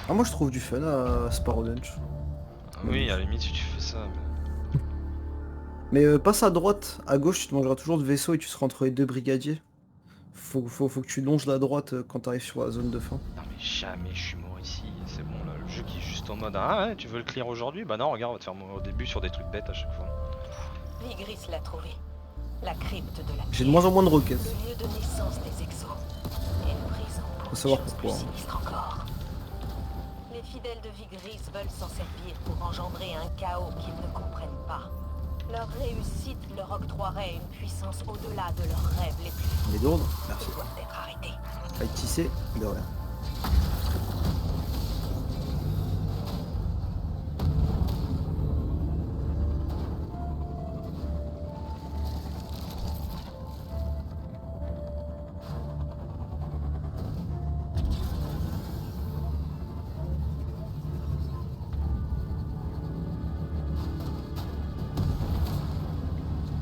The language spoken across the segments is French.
Ah, moi je trouve du fun à Sparrow Dunch. Oui, à la limite, si tu fais ça. Mais passe à droite, à gauche tu te mangeras toujours de vaisseau et tu seras entre les deux brigadiers. Faut que tu longes la droite quand t'arrives sur la zone de fin. Non, mais jamais je suis mort ici. C'est bon, là, le jeu qui est juste en mode ah ouais, tu veux le clear aujourd'hui? Bah non, regarde, on va te faire mourir au début sur des trucs bêtes à chaque fois. Vigris l'a trouvé. La crypte de la J'ai de pierre. moins en moins de roquettes. Le lieu de naissance des exos. Et une prison pour Faut une savoir chose pourquoi, plus hein. sinistre encore. Les fidèles de Vigris veulent s'en servir pour engendrer un chaos qu'ils ne comprennent pas. Leur réussite leur octroierait une puissance au-delà de leurs rêves les plus fous. Les lourdes, merci. Ils doivent être arrêtés. Faille tisser, de rien.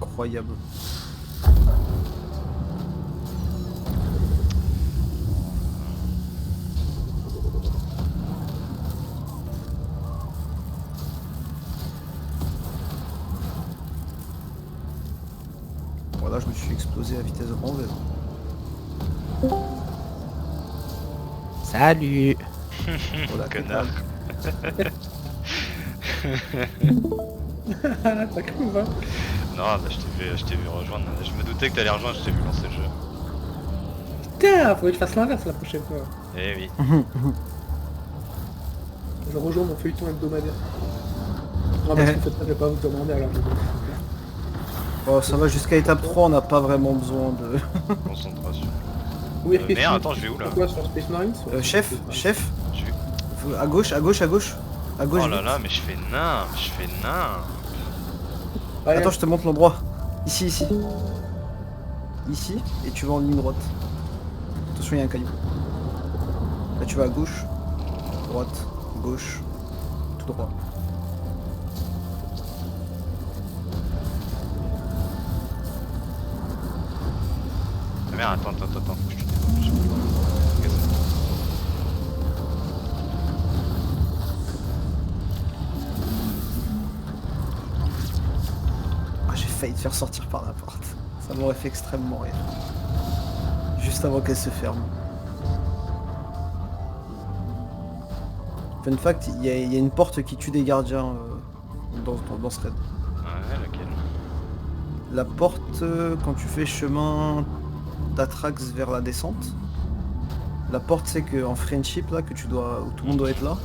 Incroyable. Voilà, je me suis explosé à vitesse grand V. Salut. Voilà, Connard. T'as cru ou pas? Non, bah je t'ai vu rejoindre. Je me doutais que t'allais rejoindre, je t'ai vu lancer le jeu. Putain, faudrait que je fasse l'inverse la prochaine fois. Eh oui. Je rejoins mon feuilleton hebdomadaire. Non, parce qu'en fait, je vais pas vous demander alors. Bon, ça va jusqu'à étape 3, on n'a pas vraiment besoin de... Concentration. Oui, Merde, attends, je vais où là? Quoi sur Space Marines chef, chef, Je vais- à gauche, à gauche, à gauche. À gauche, Oh là vite. là, mais je fais nain, je fais nain. Allez, Attends, je te montre l'endroit. Ici, ici. Ici, et tu vas en ligne droite. Attention, il y a un caillou. Là, tu vas à gauche, droite, gauche, tout droit. Ah merde, attends, faut que je te débloque. Ah, j'ai failli te faire sortir par la porte. Ça m'aurait fait extrêmement rire. Juste avant qu'elle se ferme. Fun fact, il y a une porte qui tue des gardiens dans ce raid. Ouais, laquelle? La porte, quand tu fais chemin d'Atrax vers la descente, la porte c'est que en friendship là, que tu dois, où tout le monde doit être là,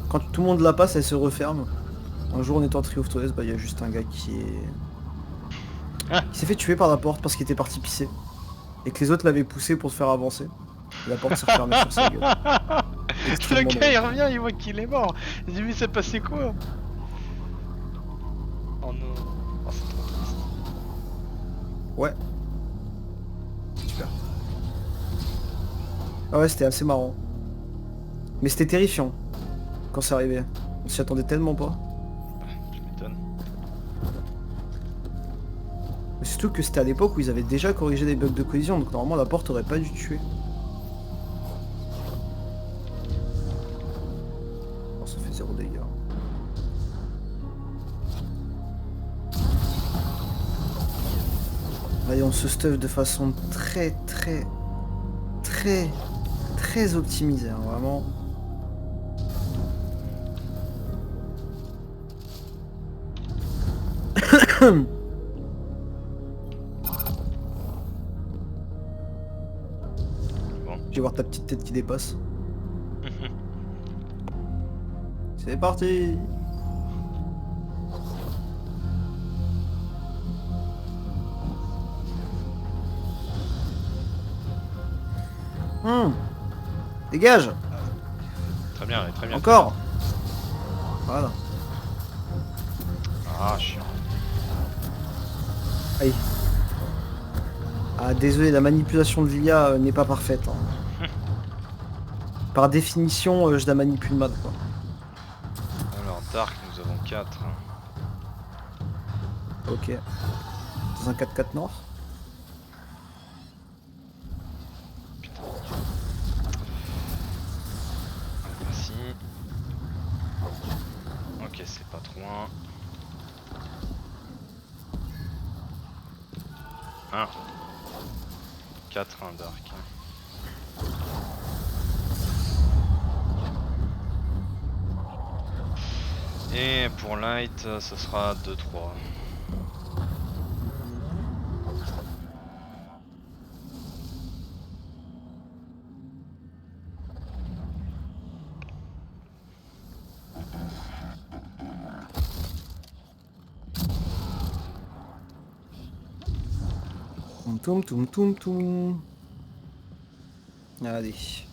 quand tout le monde la passe, elle se referme. Un jour on était en Tree of Toys, bah il y a juste un gars qui s'est fait tuer par la porte parce qu'il était parti pisser. Et que les autres l'avaient poussé pour se faire avancer. Et la porte s'est refermée sur sa gueule. Le Extrêmement gars il drôle. revient, il voit qu'il est mort. Il dit mais c'est passé quoi? Oh non. Oh, c'est trop triste. Ouais. Super. Ah ouais, c'était assez marrant. Mais c'était terrifiant quand c'est arrivé. On s'y attendait tellement pas. Je m'étonne. Mais surtout que c'était à l'époque où ils avaient déjà corrigé des bugs de collision, donc normalement la porte aurait pas dû tuer. Oh, ça fait 0 dégâts. Allez, on se stuff de façon très optimisée, hein, vraiment. Bon. Je vais voir ta petite tête qui dépasse. C'est parti. Dégage. Très bien, très bien. Encore. Voilà. Ah, chiant. Aïe. Ah désolé, la manipulation de l'IA n'est pas parfaite, hein. Par définition, je la manipule mal, quoi. Alors, Dark, nous avons 4. Ok. Dans un 4x4 nord. Merci. Ok, c'est pas trop loin. 1. 4, 1 dark. Et pour light, ce sera 2-3. Toum toum toum toum. Allez.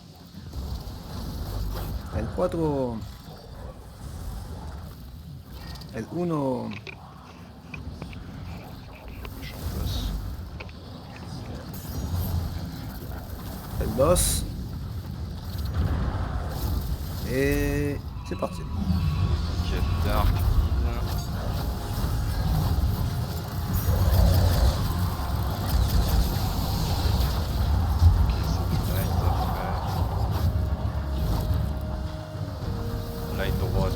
El cuatro. El uno. Je suis en place. El dos. Et c'est parti. Ok, dark. Mid. Light droite.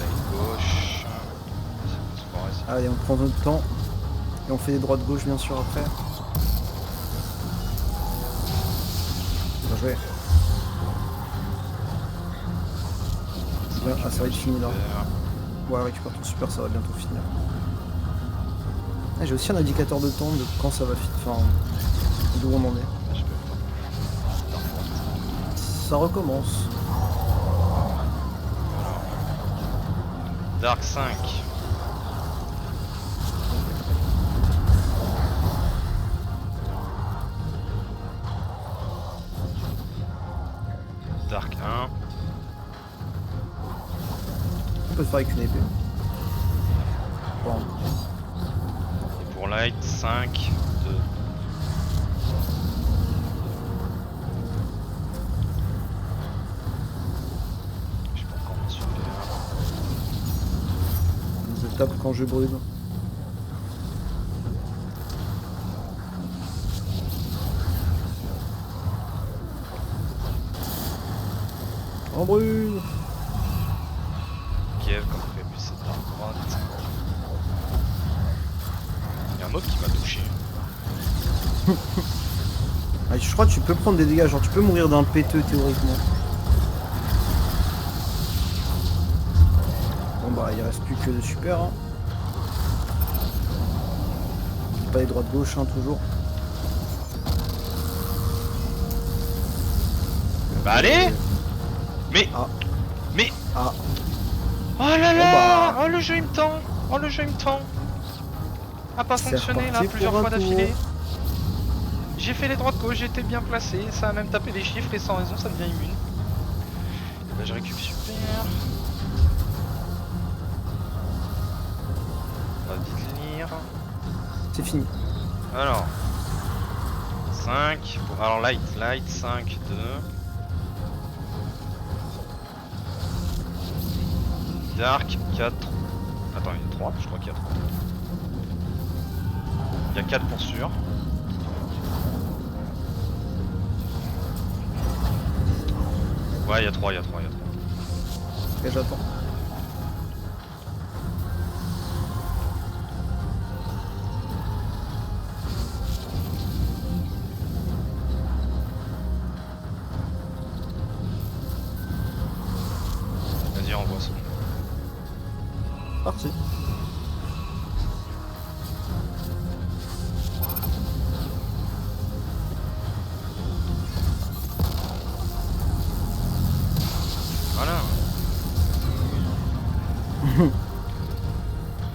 Light gauche. C'est pareil, c'est Allez, on prend notre temps. Et on fait des droites gauche bien sûr après. Bien joué. Bien, ah, ça va être fini là. Ouais, récupère ton super, ça va bientôt finir. Ah, j'ai aussi un indicateur de temps de quand ça va finir. Enfin, d'où on en est. Je peux pas. Ça recommence. Dark 5. Dark 1. On peut le faire avec une épée. Bon. Et pour light 5, 2. Je pas encore mon super. Je tape quand je brûle. On brûle. Kiev comme prévu, c'est à droite. Il y a un mob qui m'a touché. Ah, je crois que tu peux prendre des dégâts, genre tu peux mourir d'un péteux théoriquement. Bon bah il reste plus que le super. Hein. Pas les droites gauche hein, toujours. Bah allez. Mais Ah. Mais Ah. oh là Bon, là. bah. Oh le jeu il me tend. Oh le jeu il me tend. A pas C'est fonctionné là reparti plusieurs pour un fois d'affilée. tour. J'ai fait les droites gauche, j'étais bien placé, ça a même tapé les chiffres et sans raison ça devient immune. Là je récupère super. On va vite lire. C'est fini. Alors 5 pour... Alors light 5, 2. Dark 4. Attends, il y a 3, je crois qu'il y a 3. Il y a 4 pour sûr. Ouais, il y a 3, il y a 3, il y a 3. Et j'attends. Vas-y, envoie ça. Parti. Voilà.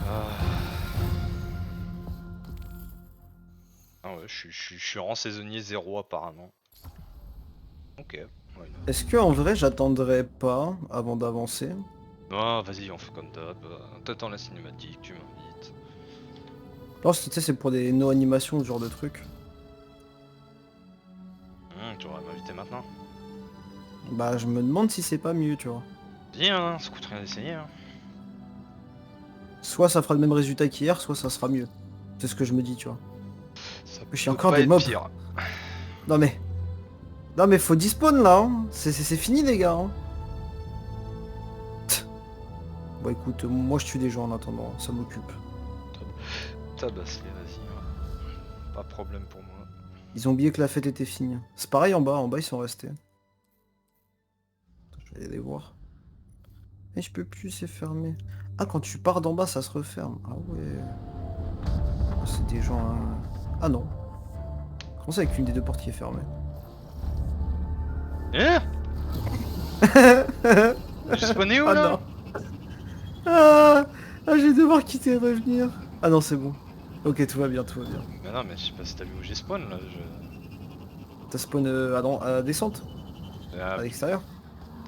Ah. Ah ouais, je suis rang saisonnier 0 apparemment. Ok. Ouais, non. Est-ce que en vrai j'attendrais pas avant d'avancer? Ah, vas-y, on fait comme d'hab. T'attends la cinématique, tu m'invites. Alors tu sais c'est pour des no animations ce genre de truc. Tu aurais m'inviter maintenant. Bah je me demande si c'est pas mieux tu vois. Dis, hein, ça coûte rien d'essayer. Hein. Soit ça fera le même résultat qu'hier, soit ça sera mieux. C'est ce que je me dis tu vois. Ça J'ai Peut encore pas des être mobs. pire. Non mais... Non mais faut despawn là, hein. C'est fini les gars. Hein. Bon écoute, moi je tue des gens en attendant, ça m'occupe. Tabasse-les, vas-y. Ouais. Pas de problème pour moi. Ils ont oublié que la fête était finie. C'est pareil en bas ils sont restés. Je vais aller les voir. Mais je peux plus, c'est fermé. Ah quand tu pars d'en bas ça se referme. Ah ouais. Oh, c'est des gens... hein. Ah non. Comment ça avec une des deux portes qui est fermée? Hein? J'ai spawné où Ah là? non. Ah, je vais devoir quitter et revenir. Ah non c'est bon. Ok tout va bien, tout va bien. Mais non, mais je sais pas si t'as vu où j'ai spawn là. T'as spawn à la descente? Ah, À l'extérieur?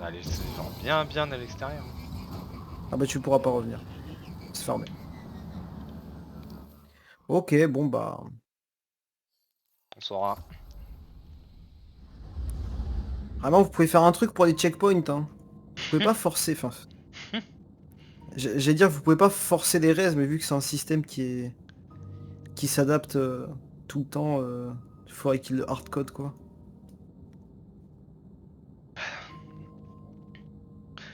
allez, c'est genre bien à l'extérieur. Ah bah tu pourras pas revenir. C'est fermé. Ok, bon bah... On saura. Vraiment vous pouvez faire un truc pour les checkpoints hein. Vous pouvez pas forcer, enfin... J'allais dire vous pouvez pas forcer les res mais vu que c'est un système qui s'adapte tout le temps, il faudrait qu'il le hardcode quoi.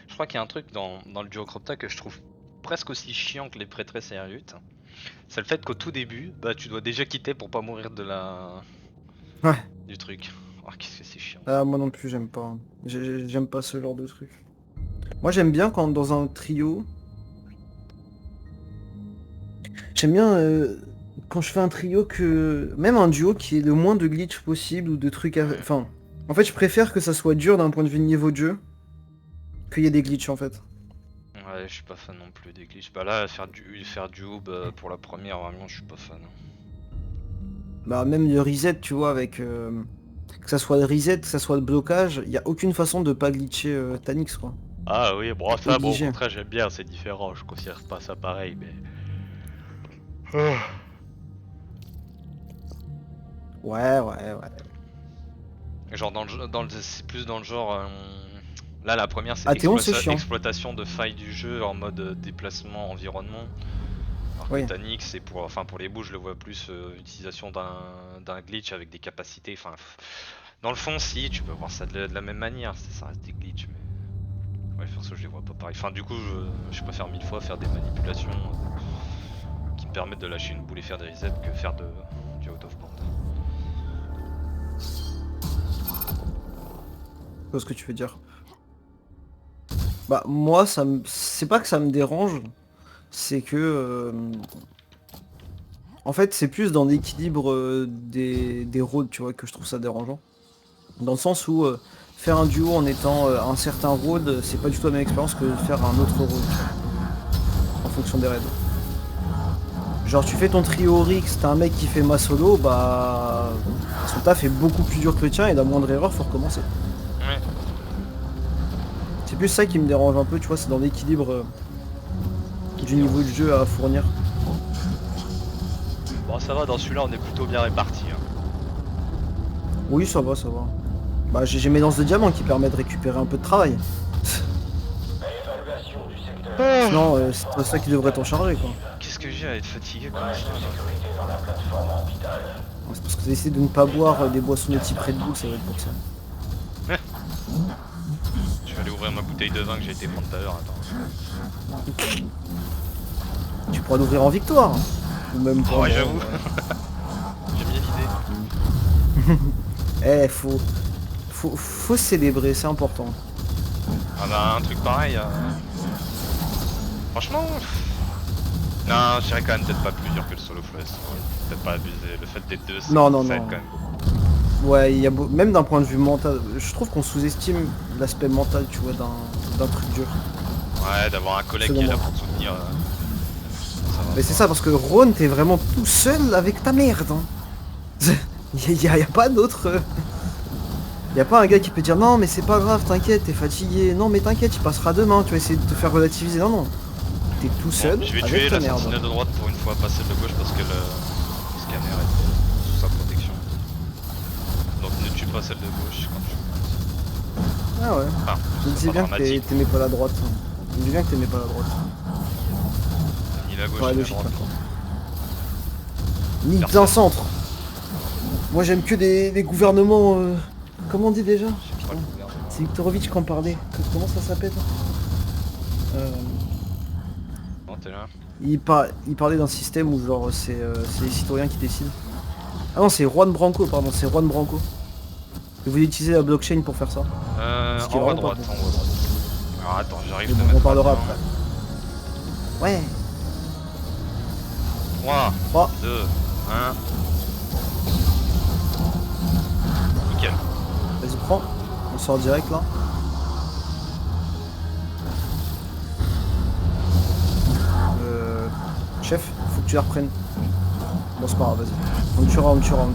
Je crois qu'il y a un truc dans le duo Cropta que je trouve presque aussi chiant que les prêtresses et la lutte. C'est le fait qu'au tout début, bah tu dois déjà quitter pour pas mourir de la... Ouais. du truc. Oh qu'est-ce que c'est chiant. Ah moi non plus j'aime pas. Hein. J'aime pas ce genre de truc. Moi j'aime bien quand dans un trio... J'aime bien quand je fais un trio que... Même un duo qui ait le moins de glitch possible ou de trucs à... Enfin... En fait je préfère que ça soit dur d'un point de vue niveau de jeu qu'il y ait des glitches en fait. Ouais, je suis pas fan non plus des glitches. Bah là, faire du hub pour la première, vraiment, je suis pas fan. Bah même le reset tu vois avec... que ça soit le reset, que ça soit le blocage, il y a aucune façon de pas glitcher Tanix quoi. Ah oui, bon, ça, bon, au Obligé. contraire, j'aime bien, c'est différent, je considère pas ça pareil, mais... Ouais. Genre, c'est plus dans le genre... Là, la première, c'est Athéon, c'est chiant. exploitation de failles du jeu en mode déplacement, environnement. Alors que Oui. Tanix, c'est pour... Enfin, pour les bouts, je le vois plus utilisation d'un glitch avec des capacités, enfin... Dans le fond, si, tu peux voir ça de la même manière, ça reste des glitches, mais... Ouais, perso, je les vois pas pareil. Enfin, du coup, je préfère 1000 fois faire des manipulations qui me permettent de lâcher une boule et faire des resets que faire du out of band. Je vois ce que tu veux dire. Bah moi ça me... c'est pas que ça me dérange, c'est que en fait c'est plus dans l'équilibre des rôles tu vois que je trouve ça dérangeant. Dans le sens où faire un duo en étant un certain rôle, c'est pas du tout la même expérience que faire un autre rôle tu vois, en fonction des raids. Genre tu fais ton trio Oryx, t'as un mec qui fait ma solo, bah son taf est beaucoup plus dur que le tien et la moindre erreur faut recommencer. Ouais. C'est plus ça qui me dérange un peu, tu vois, c'est dans l'équilibre du niveau de jeu à fournir. Bon, ça va, dans celui-là, on est plutôt bien répartis. Hein. Oui, ça va. Bah j'ai mes lances de diamant qui permettent de récupérer un peu de travail. Sinon, c'est pas ça qui devrait t'en charger, quoi. Qu'est-ce que j'ai à être fatigué comme ça C'est parce que t'as essayé de ne pas boire des boissons de type Red Bull, ça va être pour ça. Je vais aller ouvrir ma bouteille de vin que j'ai été prendre tout à l'heure, attends. Tu pourras l'ouvrir en victoire. Ou même pas. Ouais, j'avoue. J'aime bien l'idée. Eh, faut célébrer, c'est important. Ah bah, un truc pareil. Franchement... Non, je dirais quand même peut-être pas plus dur que le solo flash. Peut-être pas abuser. Le fait d'être deux, ça Non. aide quand même. Ouais, même d'un point de vue mental, je trouve qu'on sous-estime l'aspect mental, tu vois, d'un truc dur. Ouais, d'avoir un collègue qui est là pour te soutenir. Mais c'est ça, parce que Ron, t'es vraiment tout seul avec ta merde. Hein. y a pas d'autre... Y a pas un gars qui peut dire non mais c'est pas grave, t'inquiète, t'es fatigué, non mais t'inquiète, il passera demain, tu vas essayer de te faire relativiser, non. T'es tout seul Bon, je vais avec tuer ta la merde. sentinelle de droite pour une fois, pas celle de gauche parce que le scanner est sous sa protection. Donc ne tue pas celle de gauche quand tu... Ah ouais, Enfin, je me c'est disais pas bien que dramatique. t'aimais pas la droite. Je me disais bien que t'aimais pas la droite. Ni la gauche Ouais, ni la logique droite. maintenant. Ni Personne. d'un centre. Moi j'aime que des gouvernements... Comment on dit déjà? J'ai pas le gouvernement. C'est Viktorovitch qui en parlait. Comment ça s'appelle? Non, t'es là. Il parlait d'un système où genre c'est les citoyens qui décident. Ah non, c'est Juan Branco, pardon, c'est Juan Branco. Et vous utilisez la blockchain pour faire ça. Ce qui est En haut à vraiment pas droite, bon. en haut à droite. Alors attends, j'arrive Mais de bon, mettre. on en parlera maintenant. après. Ouais. 3, 3. 2, 1. Nickel. Vas-y, prends. On sort direct là. Chef, faut que tu la reprennes. Bon, c'est pas grave, vas-y. On le tuera.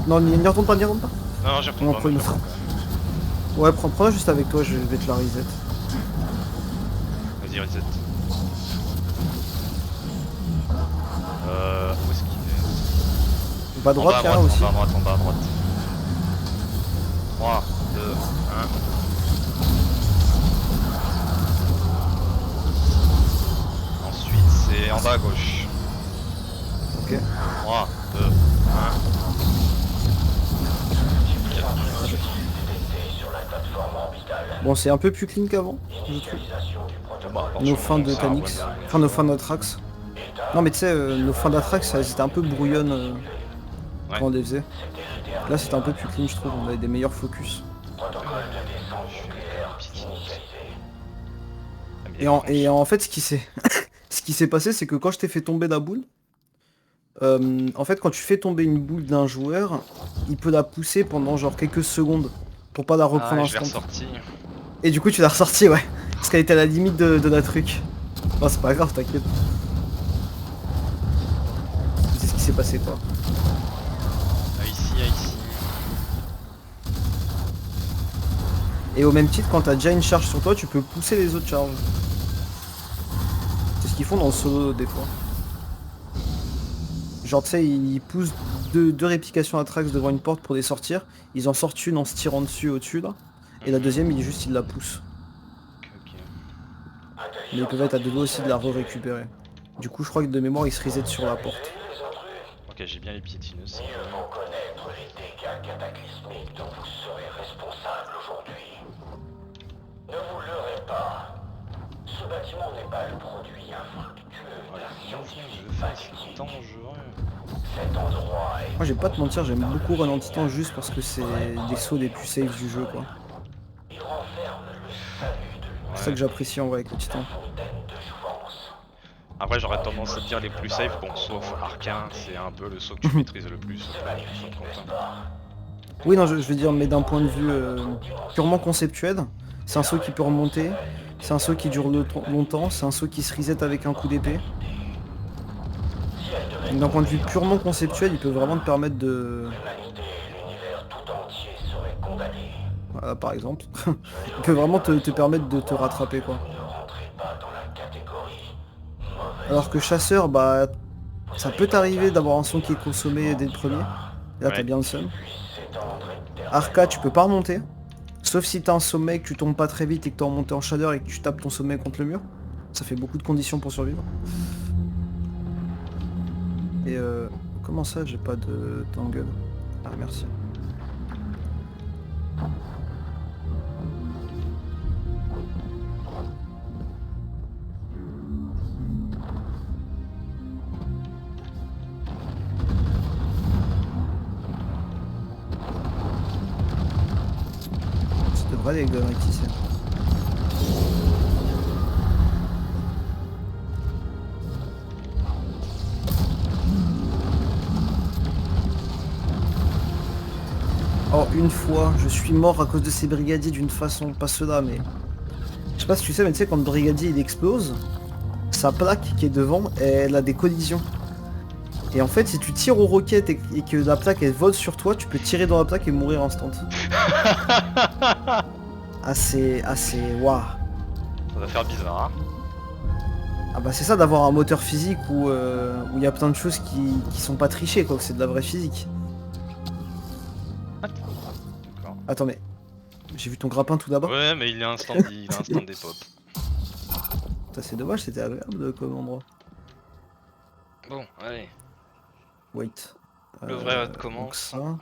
Non, n'y retourne pas. Non, j'y retourne On en pas. prend une mais autre. j'y retourne quand Ouais, prends-la juste avec toi, je vais te la reset. même. Vas-y, reset. Où est-ce qu'il est? Bas droite, en bas à là droite, aussi. en bas à droite. 3, 2, 1. Ensuite, c'est en bas à gauche. Ok. 3, 2, 1. Bon, c'est un peu plus clean qu'avant, je trouve. Nos fins de Canix. Enfin, nos fins d'Atrax. Non, mais tu sais, nos fins d'Atrax, elles étaient un peu brouillonnes quand on les faisait. Là, c'était un peu plus clean, je trouve. On avait des meilleurs focus. Et en fait, ce qui s'est ce qui s'est passé, c'est que quand je t'ai fait tomber la boule, en fait, quand tu fais tomber une boule d'un joueur, il peut la pousser pendant genre quelques secondes pour pas la reprendre Ah, je l'ai instant. ressorti. Et du coup, tu l'as ressorti, ouais. Parce qu'elle était à la limite de la truc. Bon, c'est pas grave, t'inquiète. C'est ce qui s'est passé, quoi. Ah, ici. Et au même titre, quand t'as déjà une charge sur toi, tu peux pousser les autres charges. C'est ce qu'ils font dans le solo des fois. Genre tu sais, ils poussent deux réplications Atrax devant une porte pour les sortir. Ils en sortent une en se tirant dessus au-dessus là. Et la deuxième, ils la poussent. Ok. Mais ils peuvent être à deux doigts aussi de la récupérer. Du coup, je crois que de mémoire, ils se resettent sur la porte. Ok, j'ai bien les piétineuses. Connaître les dégâts cataclysmiques dont vous serez responsable aujourd'hui. Ne vous leurrez pas. Ce bâtiment n'est pas le produit infructueux d'un scientifique fatigué. Cet endroit est... Moi, je vais pas te mentir, j'aime beaucoup Run en Titan juste parce que c'est des sauts les plus safe du jeu, quoi. Il renferme le salut de C'est ça que j'apprécie en vrai avec le Titan. fontaine de jouvence. Après, j'aurais tendance à te dire les plus safe, bon, sauf Arcane, c'est un peu le saut que tu maîtrises le plus. Oui, non, je veux dire, mais d'un point de vue purement conceptuel, c'est un saut qui peut remonter, c'est un saut qui dure longtemps, c'est un saut qui se reset avec un coup d'épée. Donc d'un point de vue purement conceptuel, il peut vraiment te permettre de... L'univers tout entier serait condamné. Voilà, par exemple. Il peut vraiment te permettre de te rattraper, quoi. Ne rentrez pas dans la catégorie mauvaise. Alors que chasseur, bah... Ça peut t'arriver d'avoir un son qui est consommé dès le premier. Là, t'as Ouais. bien le seum. Arca, tu peux pas remonter. Sauf si t'as un sommet, que tu tombes pas très vite et que t'es en montée en chaleur et que tu tapes ton sommet contre le mur. Ça fait beaucoup de conditions pour survivre. Et comment ça, j'ai pas de tangle? Ah, merci. Ça devrait aller avec de la rectifier. Oh, une fois, je suis mort à cause de ces brigadiers d'une façon, pas ceux-là, mais... Je sais pas si tu sais, mais tu sais, quand le brigadier il explose, sa plaque qui est devant, elle a des collisions. Et en fait, si tu tires aux roquettes et que la plaque elle vole sur toi, tu peux tirer dans la plaque et mourir instant. Assez... Waouh. Ça va faire bizarre, hein. Ah bah c'est ça d'avoir un moteur physique où il y a plein de choses qui sont pas trichées, quoi, que c'est de la vraie physique. D'accord. Attends, mais... J'ai vu ton grappin tout d'abord. Ouais, mais il est instant, il a instant des pop. Putain, c'est dommage, c'était agréable comme endroit. Bon, allez. Wait. Le vrai raid Donc commence. ça. Moi,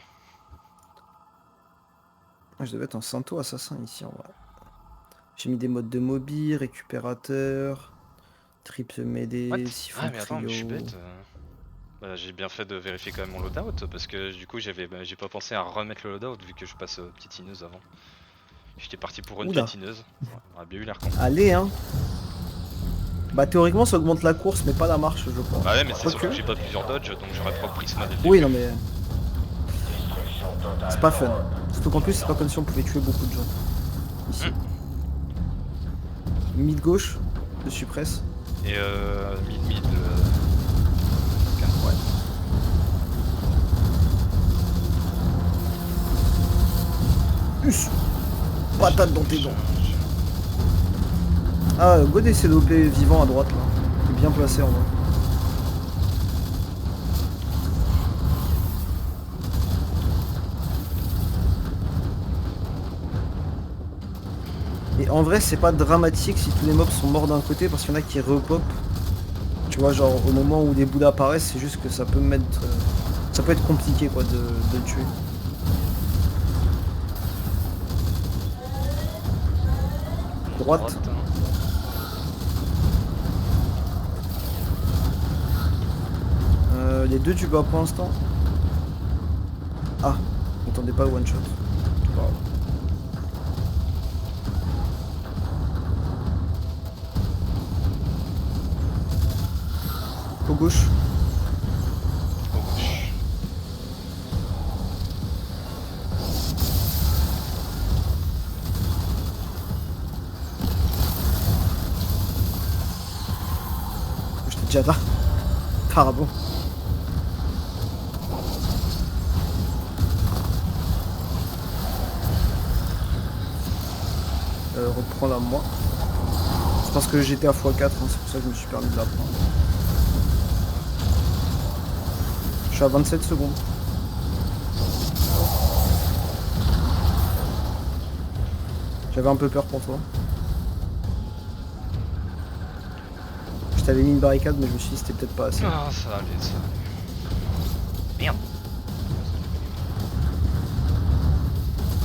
je devais être en Santo assassin ici en vrai. J'ai mis des modes de mobi, récupérateur, triple mêlée, What? siphon Ah mais attends, mais je suis cryo. bête. Bah, j'ai bien fait de vérifier quand même mon loadout parce que du coup j'ai pas pensé à remettre le loadout vu que je passe piétineuse avant. J'étais parti pour une Oula. piétineuse. Ça aurait bien eu l'air con. Allez hein. Bah théoriquement ça augmente la course mais pas la marche je pense. Bah ouais, mais c'est surtout Quoique. que j'ai pas plusieurs dodges donc j'aurais pas le prisma dès le début. Oui non mais Destruction totale. c'est pas fun. Surtout qu'en plus c'est pas comme si on pouvait tuer beaucoup de gens. Ici. Mid gauche, le suppresse. Et mid. Ouais. Us. Patate dans tes dents. Ah, God et CDOP vivant à droite là. Il est bien placé en vrai. Et en vrai, c'est pas dramatique si tous les mobs sont morts d'un côté parce qu'il y en a qui repop. Tu vois, genre au moment où des boules apparaissent, c'est juste que ça peut mettre. Ça peut être compliqué quoi de le tuer. Droite. Les deux du bas pour l'instant. Ah, n'attendez pas le one shot. C'est pas grave. Au gauche. Au gauche. J'étais déjà là. Pardon. Reprends-la moi. C'est parce que j'étais à x4, hein, c'est pour ça que je me suis permis de la prendre. Je suis à 27 secondes. J'avais un peu peur pour toi. Je t'avais mis une barricade mais je me suis dit c'était peut-être pas assez. Ah, ça allait, ça allait. Merde.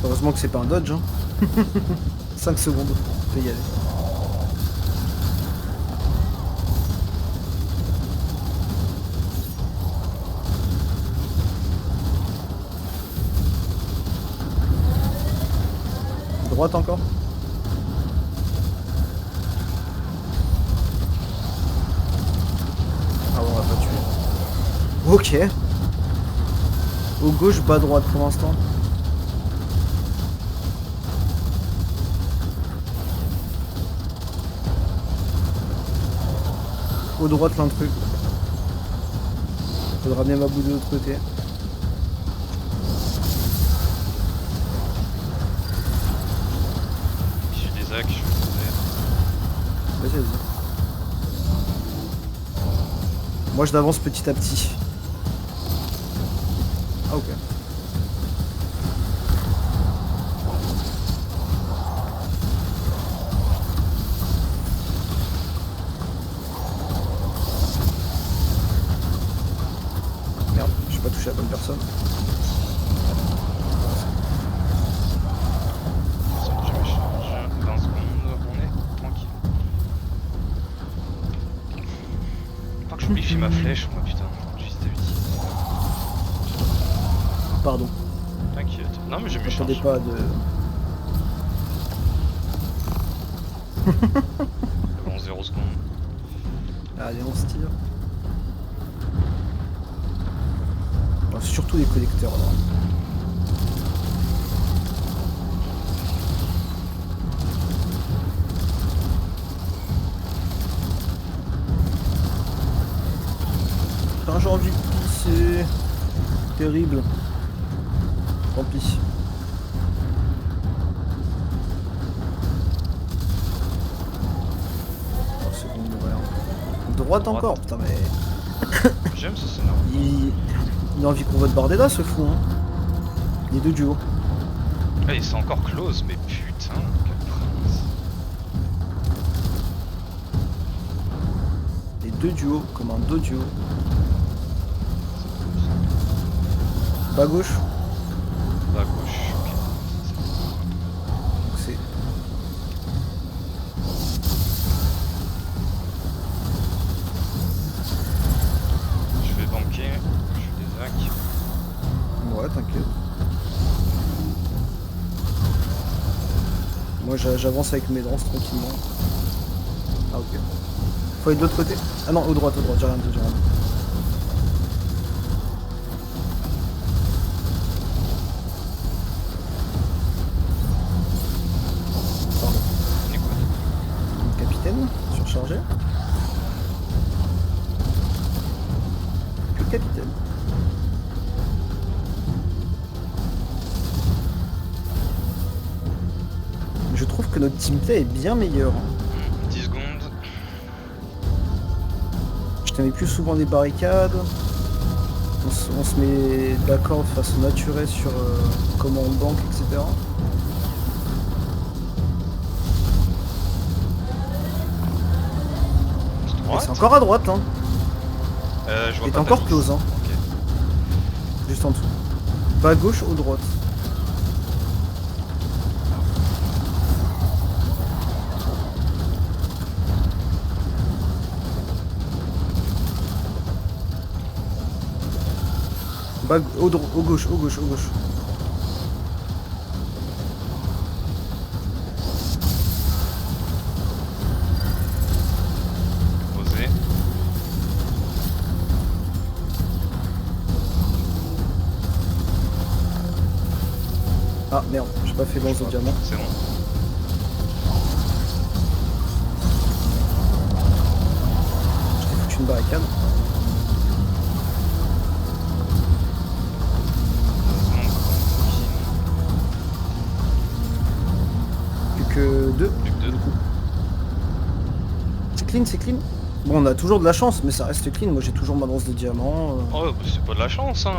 Heureusement que c'est pas un dodge. Hein. 5 secondes, on peut y aller. Droite encore. Ah bon, on va pas tuer. Ok. Au gauche, bas droite pour l'instant. Au droite l'intrus. Je vais ramener ma boue de l'autre côté. J'ai des actes, je suis désolé. Vas-y, vas-y. Moi je l'avance petit à petit. Ah ok. Merde, j'ai pas touché la bonne personne. Je me charge. 20 secondes, on est tranquille. Faut que j'oublie que j'ai ma flèche, moi putain. Juste des bêtises. Pardon. T'inquiète. Non mais je me J'attendais charge. pas de. Bon, 0 secondes. Allez, on se tire. Oh, surtout les collecteurs là. Putain, j'ai envie de pisser. Terrible. Tant pis. Oh, c'est bon de mourir. Droite encore, putain mais. J'aime ce scénario. Il a envie qu'on vote Bardella ce fou hein. Les deux duos. Ah, et c'est encore close, mais putain, quel prince. Les deux duos comme un dos duo. Bas gauche. Bas à gauche. Ok. Donc c'est... Je vais banquer. Je suis des hack. Ouais, t'inquiète. Moi j'avance avec mes lances tranquillement. Ah ok. Faut aller de l'autre côté. Ah non, au droit, j'ai rien dit, j'ai rien dit. Pardon. Écoute. Capitaine, surchargé. Que capitaine. Je trouve que notre teamplay est bien meilleur. 10 secondes. Je te mets plus souvent des barricades. On se met d'accord de façon naturelle sur comment on banque, etc. Et Droite. c'est encore à droite, hein. Je vois Et pas t'es ta encore liste. close, hein. Ok. Juste en dessous. Pas à gauche ou droite. Bas, au gauche, au gauche, au gauche. Posé. Ah merde, j'ai pas fait lance de diamant. C'est bon. Je t'ai foutu une barricade. Plus que deux. Plus que deux. Du coup. C'est clean, c'est clean. Bon, on a toujours de la chance, mais ça reste clean. Moi j'ai toujours ma lance de diamant. Oh, bah, c'est pas de la chance, hein.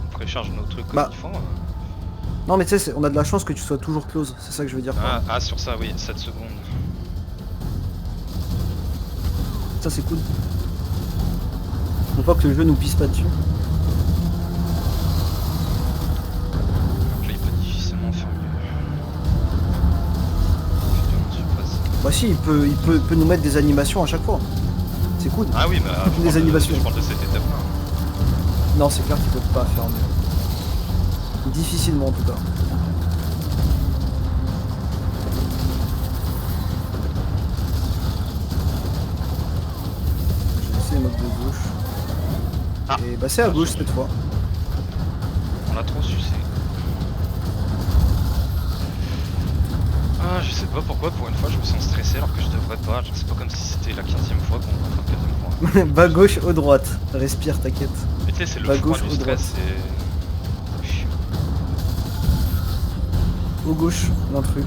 On précharge nos trucs comme Bah. il faut. Non mais tu sais, on a de la chance que tu sois toujours close, c'est ça que je veux dire. Ah, sur ça, oui, 7 secondes. Ça c'est cool. Faut pas que le jeu nous pisse pas dessus. Donc là, il peut difficilement faire mieux. Bah si, il peut nous mettre des animations à chaque fois. C'est cool. Ah oui, bah. Des animations. Je parle de cette étape-là. Non, c'est clair qu'il peut pas faire mieux. Difficilement en tout cas. Je vais laisser les mobs de gauche. Ah. Et bah c'est à gauche cette fois. On l'a trop sucé. Ah, je sais pas pourquoi, pour une fois, je me sens stressé alors que je devrais pas. C'est pas comme si c'était la 15e fois qu'on rencontre le 15e fois. Bas gauche ou droite. Respire, t'inquiète. Mais tu sais, c'est le Bas froid gauche du ou stress, droite. c'est. Chiant. Au gauche, l'intrus.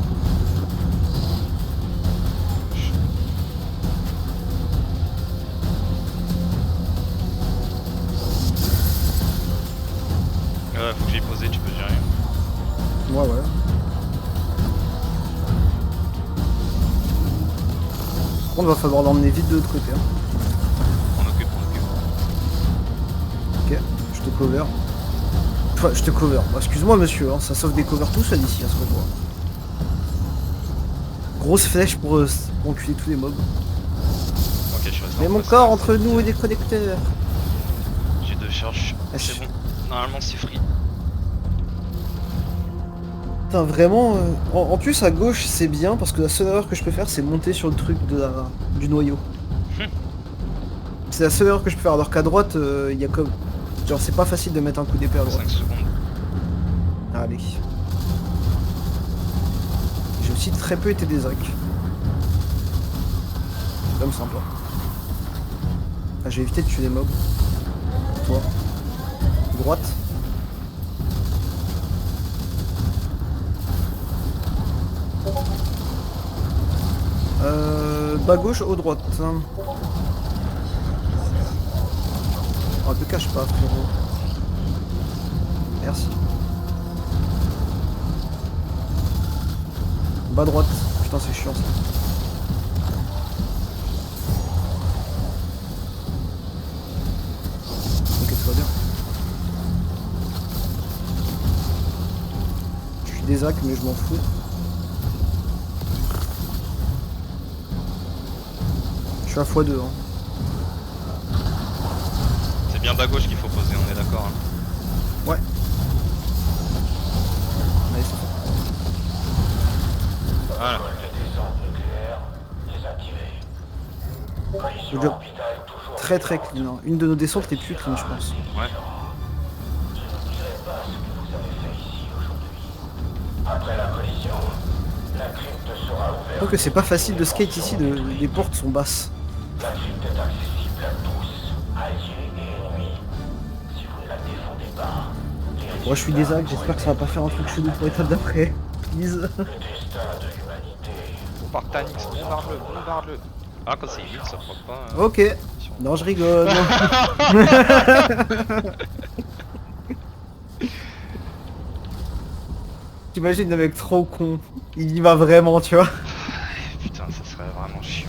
Faut que j'aille poser, tu peux gérer. Ouais, ouais. Par contre, va falloir l'emmener vite de l'autre côté. Hein. On occupe, on occupe. Ok, je te cover. Enfin, je te cover. Bah, excuse-moi, monsieur, hein, ça sauve des covers tout seul ici, à ce que je vois. Grosse flèche pour enculer tous les mobs. Ok, je suis resté Mais en mon face. corps entre nous et des connecteurs. J'ai 2 charges. Ah, C'est bon. Normalement, c'est free. Putain, vraiment. En plus, à gauche, c'est bien parce que la seule erreur que je peux faire, c'est monter sur le truc du noyau. C'est la seule erreur que je peux faire. Alors qu'à droite, il y a comme. Genre, c'est pas facile de mettre un coup d'épée à droite. 5 secondes. Allez. J'ai aussi très peu été des hacks. C'est quand même sympa. Ah, j'ai évité de tuer les mobs. Toi. Droite. Bas gauche ou droite. Oh, te cache pas, frérot. Merci. Bas droite. Putain, c'est chiant ça. Ok, tout va bien. des actes, mais je m'en fous. Je suis à x2. Hein. C'est bien bas gauche qu'il faut poser, on est d'accord. Hein. Ouais. Allez, c'est fait. Voilà. Protocole de descente nucléaire désactivé. Collision Le job. orbitale toujours Très très imminente. clean. Hein. Une de nos descentes les plus clean, je pense. Ouais. Je ne dirai pas ce que vous avez fait ici aujourd'hui. Après la collision, la crypte sera ouverte. Donc c'est pas facile de skate ici, les portes sont basses. La crypte est accessible à tous, alliés et ennemis. Si vous ne la défendez pas, les Moi je suis résultats des actes, j'espère que ça va pas faire un truc chelou pour l'étape d'après. Please. Le destin de l'humanité. Bombarde Tanix, bombarde-le, bombarde-le. Ah, quand c'est vite, ça proc pas. Hein. Ok. Non, je rigole. T'imagines le mec trop con. Il y va vraiment, tu vois. Putain, ça serait vraiment chiant.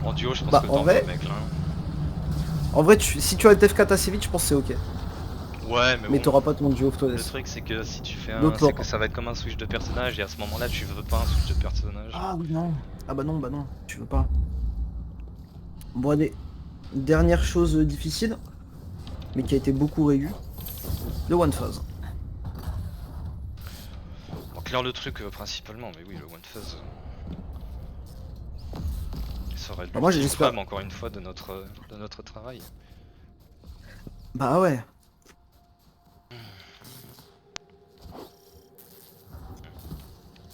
En duo, je pense Bah, que en t'en vrai- veux, mec là. En vrai, si tu as le TF4 assez vite, je pense que c'est ok. Ouais, mais Mais bon. t'auras pas ton duo Le Octodes. truc, c'est que si tu fais un. L'autre C'est l'aura. que ça va être comme un switch de personnage et à ce moment-là, tu veux pas un switch de personnage. Ah oui, non. Ah bah non, tu veux pas. Bon, allez. Dernière chose difficile, mais qui a été beaucoup régu. Le One Phase. On claire le truc principalement, mais oui, le One Phase. Ça aurait Bah, moi, j'espère- encore une fois de notre travail. Bah ouais.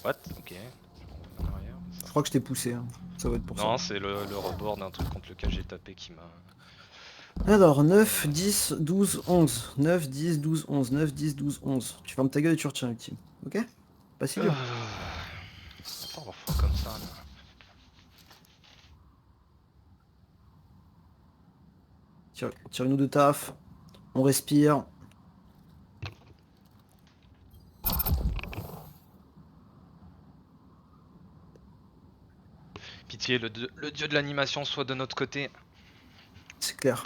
What? Ok. En arrière, ça. Je crois que je t'ai poussé. Hein. Ça va être pour Non, ça. c'est le rebord d'un truc contre lequel j'ai tapé qui m'a. Alors, 9, 10, 12, 11. 9, 10, 12, 11. 9, 10, 12, 11. Tu fermes ta gueule et tu retiens, ultime. Ok? Pas si dur. Pas parfois comme ça. Là. Tire une ou deux taf. On respire. Pitié, le dieu de l'animation soit de notre côté. C'est clair.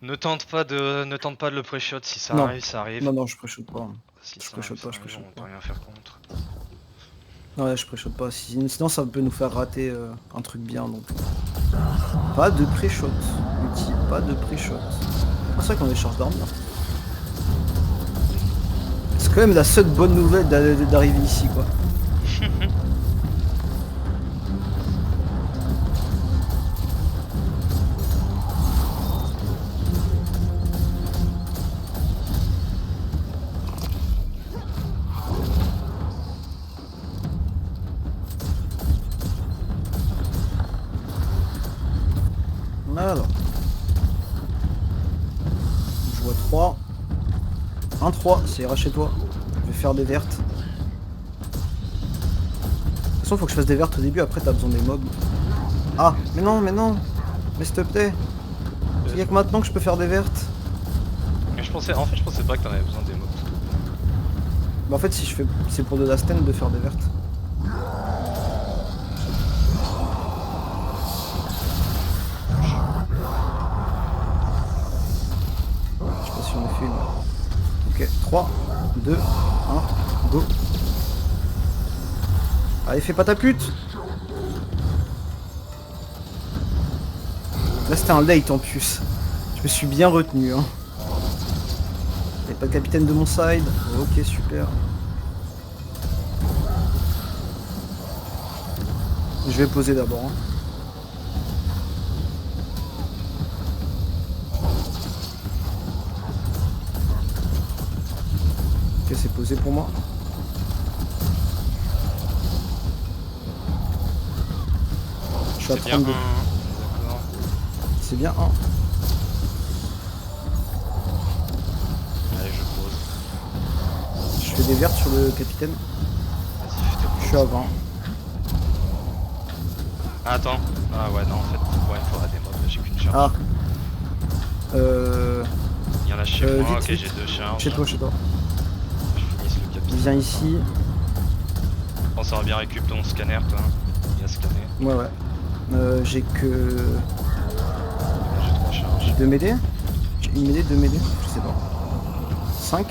Ne tente pas de le pré-shot, si ça Non. arrive, ça arrive. Non, non, je pré-shot pas. Si je ça pré-shot arrive, pas, ça je arrive, pré-shot on peut pas. rien faire contre. Non, ouais, je pré-shot pas. Sinon, ça peut nous faire rater un truc bien. Donc, pas de pré-shot. Ulti, pas de pré-shot. Ah, c'est vrai qu'on a des chances d'armure. C'est quand même la seule bonne nouvelle d'arriver ici, quoi. Alors. Je vois 3. 1, 3, ça ira chez toi. Je vais faire des vertes. De toute façon, faut que je fasse des vertes au début, après t'as besoin des mobs. Ah, mais non, mais s'il te plaît. Il y a que maintenant que je peux faire des vertes. Mais je pensais pas que t'en avais besoin des mobs. Bah en fait, si je fais, c'est pour de la stand de faire des vertes. Je sais pas si on a fait une. Ok, 3, 2, 1, go. Allez, fais pas ta pute. Là c'était un late en plus. Je me suis bien retenu. Hein. Y'a pas de capitaine de mon side. Ok, super. Je vais poser d'abord. Hein. Ok, c'est posé pour moi. Je suis à C'est bien 32. D'accord. C'est bien 1. Allez, je pose. Je fais des vertes sur le capitaine. Vas-y, fais tes Je suis à 20. Ah, attends. Ah ouais, non, en fait, ouais, il faudra des mobs, j'ai qu'une charge. Ah. Il y en a chez moi, vite, ok, vite. j'ai 2 charges. Chez toi, chez toi. Je finisse le Il capitaine. vient ici. Pense à bien récup ton scanner, toi. Il y a scanné. Ouais, ouais. J'ai que J'ai 3 charges. 2 mêlées. Une mêlée, 2 mêlées. Je sais pas. 5.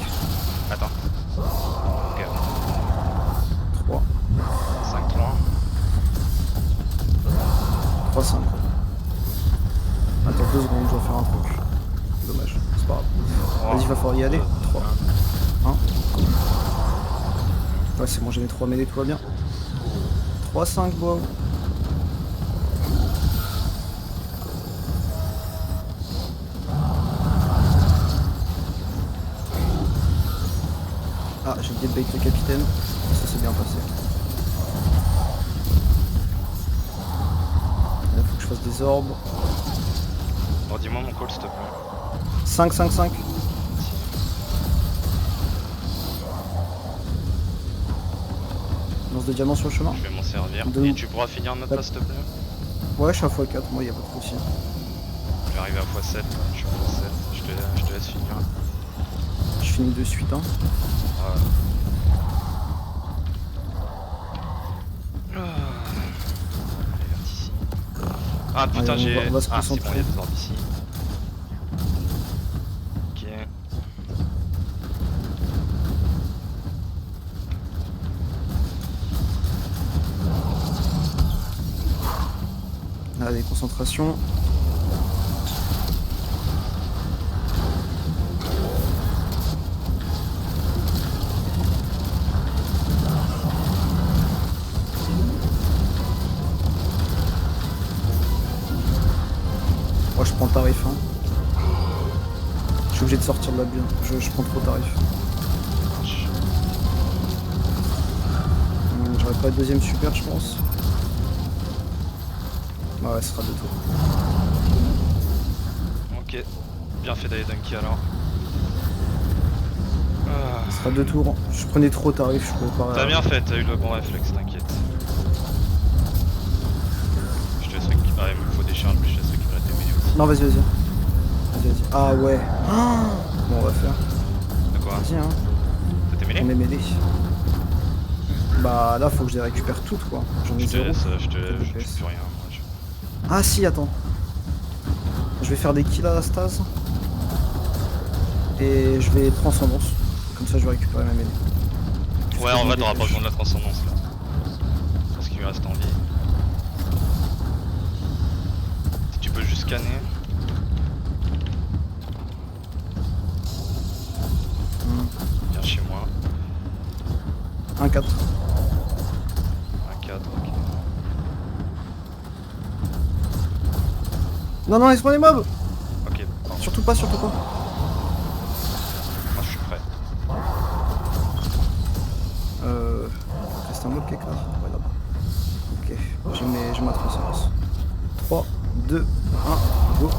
Attends. Ok. 3-5. Attends 2 secondes, je dois faire un truc. Dommage, c'est pas grave. Vas-y, va falloir y aller. 3. 1. Ouais, c'est bon, j'ai mes 3 mêlées, tout va bien. 3-5, wow. Ah, j'ai oublié de bait le capitaine. Ça s'est bien passé. Là, faut que je fasse des orbes. Bon, dis-moi mon call, s'il te plaît. 5, 5, 5. Lance de diamants sur le chemin. Je vais m'en servir. Deux. Et tu pourras finir notre passe, s'il te plaît? Ouais, je suis à x4, moi, y a pas de soucis. Je vais arriver à x7, je suis à x7. Je te laisse finir. Je finis de suite, hein. Ouais. Allez, vers ici. Ah putain, Allez, j'ai. on va se Ah, c'est bon, concentrer. il y a des orbes ici. Ok. Allez, concentration. Moi je prends le tarif, hein. Je suis obligé de sortir de la bulle. Je prends trop tarif. J'aurais pas le deuxième super, je pense. Ah ouais, ce sera 2 tours. Ok. Bien fait d'aller dunker alors. Ah. Ce sera 2 tours. Je prenais trop tarif, je pouvais pas. T'as bien fait, t'as eu le bon réflexe, t'inquiète. Je te laisse récupérer. Ah, il me faut des charges, mais je te laisse récupérer tes mêlées aussi. Non, vas-y, vas-y. Vas-y, vas-y. Ah ouais. Ah bon, on va faire. De quoi? Vas-y, hein. T'as tes mêlées? On est mêlés. Bah là, faut que je les récupère toutes, quoi. J'en ai Je te 0. laisse, je te laisse, je DPS. fais plus rien. Moi, Ah si, attends. Je vais faire des kills à la stase. Et je vais transcendance. Comme ça, je vais récupérer ma mêlée. Ouais, en vrai, t'auras pas besoin de la transcendance là. Parce qu'il lui reste en vie. Si tu peux juste scanner. Viens chez moi. 1-4. Un cadre, ok. Non, non, laisse-moi les mobs. Ok, pardon. Surtout pas, surtout pas. Moi je suis prêt. Reste un mob quelque part. Ouais, là-bas. Ok, j'ai ma transcendance. 3, 2, 1, go.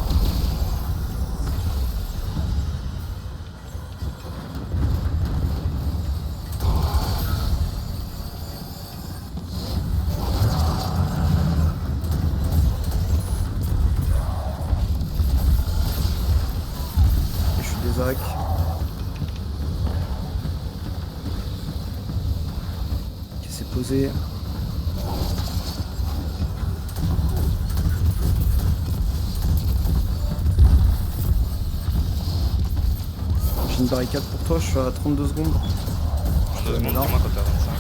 Je suis des Zach. Ok, c'est posé. J'ai une barricade pour toi, je suis à 32 secondes. En 2 secondes, là. dis-moi quand t'es à 25.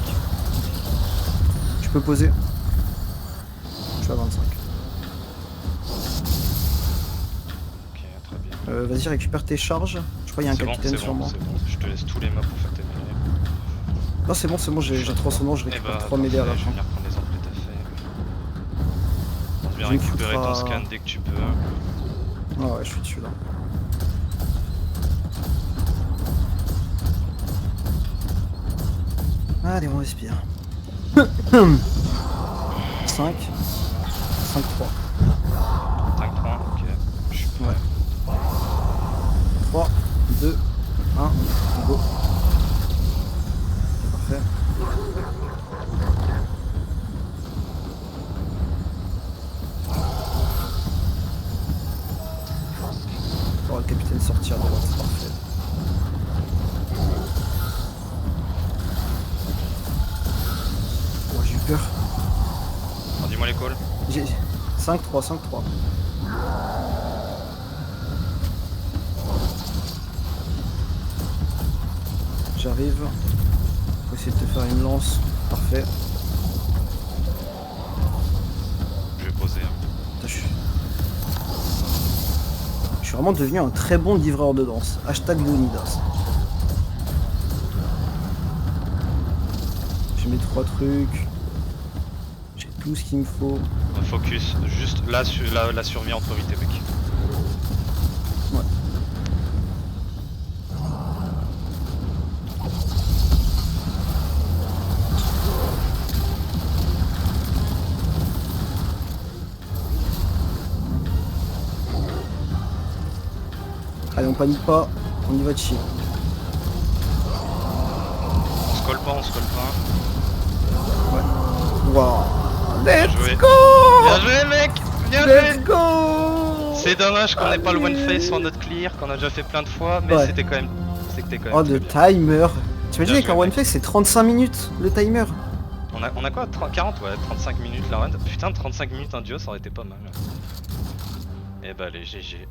Tu peux poser. Je suis à 25. Ok, très bien. Vas-y, récupère tes charges. Je crois qu'il y a un C'est bon, capitaine c'est sur bon, moi. c'est bon. Je te laisse tous les mobs pour faire tes mêlées. Non, c'est bon, j'ai 300 je récupère 3 mêlées à la Je vais fin. venir prendre les ordres que t'as fait. Viens Je me récupérer ton foutra- scan dès que tu peux. Ah ouais, je suis dessus là. Allez, on respire. 5, 5, 3. 5-3, ok. Je suis prêt. Ouais. 3, 2, 1, go. Parfait. Oh, le capitaine sorti à droite, c'est parfait. Oh, j'ai eu peur. Alors, dis-moi les calls. J'ai 5-3, 5-3. J'arrive. Faut essayer de te faire une lance. Parfait. Je vais poser. Hein. suis vraiment devenu un très bon livreur de danse. Hashtag Leonidas. J'ai mes 3 trucs. J'ai tout ce qu'il me faut. Focus, juste là sur la survie en priorité, mec. Ouais. Allez, on panique pas, on y va de chier. On se colle pas, on se colle pas. Wow. Let's joué. go. Bien joué, mec. Bien Let's joué. go. C'est dommage qu'on n'ait pas le one Allez. face sur notre clear, qu'on a déjà fait plein de fois, mais Ouais. c'était quand même très Oh, de très bien. timer. T'imagines Bien qu'un joué, one mec. face c'est 35 minutes le timer. On a quoi 40 ouais, 35 minutes la run. Putain, 35 minutes un duo, ça aurait été pas mal. Et bah allez, GG.